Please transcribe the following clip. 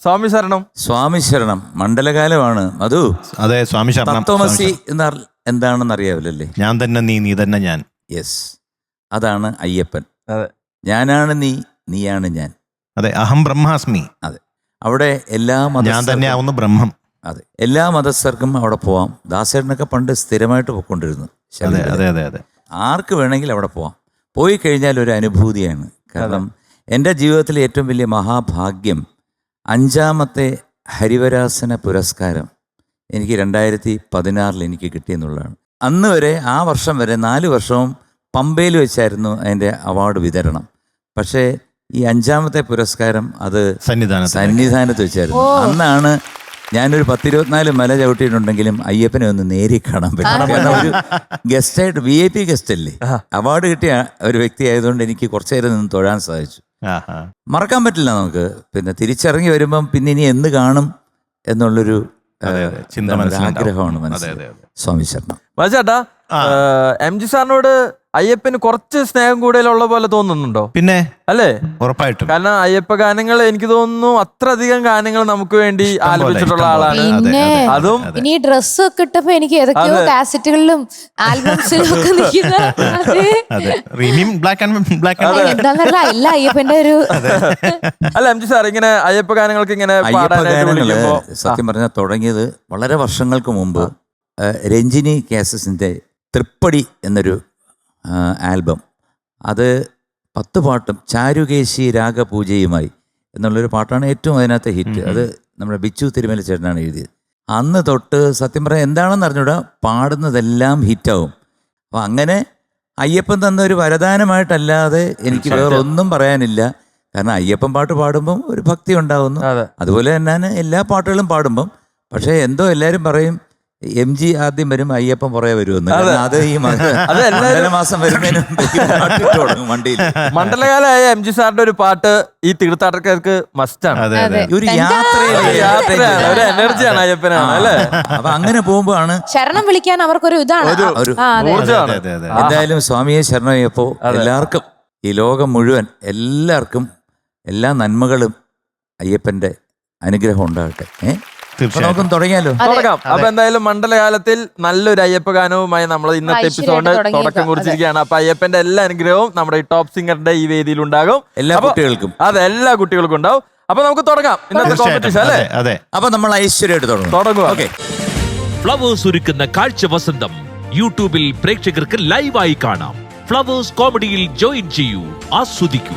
സ്വാമി ശരണം. സ്വാമി ശരണം. മണ്ഡലകാലമാണ് മധു. അതെ, സ്വാമി ശരണം. തത്വമസി എന്നാൽ എന്താണെന്ന് അറിയാവില്ലല്ലേ? ഞാൻ തന്നെ നീ, നീ തന്നെ ഞാൻ. യെസ്, അതാണ് അയ്യപ്പൻ. അതെ, ഞാനാണ് നീ, നീയാണ് ഞാൻ. അതെ, അഹം ബ്രഹ്മാസ്മി. അതെ, അവിടെ എല്ലാ ഞാൻ തന്നെ ആവുന്ന ബ്രഹ്മം. അതെ, എല്ലാ മതസ്ഥർക്കും അവിടെ പോവാം. ദാസേട്ടനൊക്കെ പണ്ട് സ്ഥിരമായിട്ട് പോയിക്കൊണ്ടിരുന്നു. അതെ അതെ അതെ അതെ. ആർക്ക് വേണമെങ്കിലും അവിടെ പോവാം. പോയി കഴിഞ്ഞാൽ ഒരു അനുഭൂതിയാണ്. കാരണം എൻ്റെ ജീവിതത്തിലെ ഏറ്റവും വലിയ മഹാഭാഗ്യം 5ാമത്തെ ഹരിവരാസന പുരസ്കാരം എനിക്ക് 2016 എനിക്ക് കിട്ടിയെന്നുള്ളതാണ്. അന്ന് വരെ, ആ വർഷം വരെ 4 വർഷവും പമ്പയിൽ വെച്ചായിരുന്നു അതിൻ്റെ അവാർഡ് വിതരണം. പക്ഷേ ഈ 5ാമത്തെ പുരസ്കാരം അത് സന്നിധാനത്ത് വെച്ചായിരുന്നു. അന്നാണ് ഞാനൊരു 10-24 മല ചവിട്ടിയിട്ടുണ്ടെങ്കിലും അയ്യപ്പനെ ഒന്ന് നേരി കാണാൻ പറ്റും. കാരണം ഒരു ഗസ്റ്റായിട്ട്, VIP ഗസ്റ്റ് അല്ലേ, അവാർഡ് കിട്ടിയ ഒരു വ്യക്തി ആയതുകൊണ്ട് എനിക്ക് കുറച്ചു നേരം നിന്ന് തൊഴാൻ സാധിച്ചു. മറക്കാൻ പറ്റില്ല നമുക്ക്. പിന്നെ തിരിച്ചിറങ്ങി വരുമ്പം പിന്നെ ഇനി എന്ന് കാണും എന്നുള്ളൊരു ആഗ്രഹമാണ് മനസ്സിൽ. സ്വാമി ശരണം. ചേട്ടാ, MG സാറിനോട് അയ്യപ്പന് കുറച്ച് സ്നേഹം കൂടുതലുള്ള പോലെ തോന്നുന്നുണ്ടോ? പിന്നെ അല്ലേ? ഉറപ്പായിട്ടും. കാരണം അയ്യപ്പ ഗാനങ്ങൾ എനിക്ക് തോന്നുന്നു അത്രയധികം ഗാനങ്ങൾ നമുക്ക് വേണ്ടി ആലപിച്ചിട്ടുള്ള ആളാണ്. അതും ഇനി ഡ്രസ്സൊക്കെ ഇട്ടപ്പോ എനിക്ക് ഏതൊക്കെയോ കാസറ്റുകളിലും ആൽബംസിലും ഒക്കെ എന്താന്നല്ല എല്ലാ അയ്യപ്പന്റെ ഒരു അല്ല MG സാർ, ഇങ്ങനെ അയ്യപ്പ ഗാനങ്ങൾക്ക് ഇങ്ങനെ സത്യം പറഞ്ഞാൽ തുടങ്ങിയത് വളരെ വർഷങ്ങൾക്ക് മുമ്പ് രഞ്ജിനി കാസസിന്റെ തൃപ്പടി എന്നൊരു ആൽബം. അത് 10 പാട്ടും ചാരുകേശി രാഗപൂജയുമായി എന്നുള്ളൊരു പാട്ടാണ് ഏറ്റവും അതിനകത്തെ ഹിറ്റ്. അത് നമ്മുടെ ബിച്ചു തിരുമല ചേട്ടനാണ് എഴുതിയത്. അന്ന് തൊട്ട് സത്യം പറയാൻ എന്താണെന്ന് അറിഞ്ഞൂടാ, പാടുന്നതെല്ലാം ഹിറ്റാവും. അപ്പം അങ്ങനെ അയ്യപ്പൻ തന്ന ഒരു വരദാനമായിട്ടല്ലാതെ എനിക്ക് വേറൊന്നും പറയാനില്ല. കാരണം അയ്യപ്പൻ പാട്ട് പാടുമ്പം ഒരു ഭക്തി ഉണ്ടാവുന്നു. അതുപോലെ തന്നെയാണ് എല്ലാ പാട്ടുകളും പാടുമ്പം. പക്ഷേ എന്തോ എല്ലാവരും പറയും MG ആദ്യം വരും, അയ്യപ്പൻ പുറകെ വരുമെന്ന്. അത് ഈ മാസം വരുന്നതിന് തുടങ്ങും വണ്ടിയിൽ. മണ്ഡലകാലമായ MG സാറിന്റെ ഒരു പാട്ട് ഈ തീർത്ഥാടകർക്ക് മസ്റ്റാണ്. ഒരു യാത്രയിലെ എനർജിയാണ് അയ്യപ്പനാണ് അല്ലേ? അപ്പൊ അങ്ങനെ പോകുമ്പോഴാണ് ശരണം വിളിക്കാൻ അവർക്കൊരു ഇതാണ്. എന്തായാലും സ്വാമിയെ ശരണമയ്യപ്പോ എല്ലാവർക്കും, ഈ ലോകം മുഴുവൻ എല്ലാവർക്കും എല്ലാ നന്മകളും അയ്യപ്പന്റെ അനുഗ്രഹം ഉണ്ടാകട്ടെ. നമുക്കും തുടങ്ങിയാലോ? തുടങ്ങാം. അപ്പൊ എന്തായാലും മണ്ഡലകാലത്തിൽ നല്ലൊരു അയ്യപ്പ ഗാനവുമായി നമ്മൾ ഇന്നത്തെ എപ്പിസോഡ് തുടക്കം കുറിച്ചിരിക്കുകയാണ്. അപ്പൊ അയ്യപ്പന്റെ എല്ലാ അനുഗ്രഹവും നമ്മുടെ ഈ ടോപ്പ് സിംഗറിന്റെ ഈ വേദിയിൽ ഉണ്ടാകും. എല്ലാ കുട്ടികൾക്കും. അതെ, എല്ലാ കുട്ടികൾക്കും ഉണ്ടാവും. അപ്പൊ നമുക്ക് തുടങ്ങാം ഇന്നത്തെ കോമ്പറ്റീഷൻ അല്ലേ? അതെ. അപ്പൊ നമ്മൾ ഐശ്വര്യമായിട്ട് തുടങ്ങുക. ഫ്ലവേഴ്സ് ഒരുക്കുന്ന കാഴ്ച വസന്തം യൂട്യൂബിൽ പ്രേക്ഷകർക്ക് ലൈവായി കാണാം. ഫ്ലവേഴ്സ് കോമഡിയിൽ ജോയിൻ ചെയ്യൂ, ആസ്വദിക്കൂ.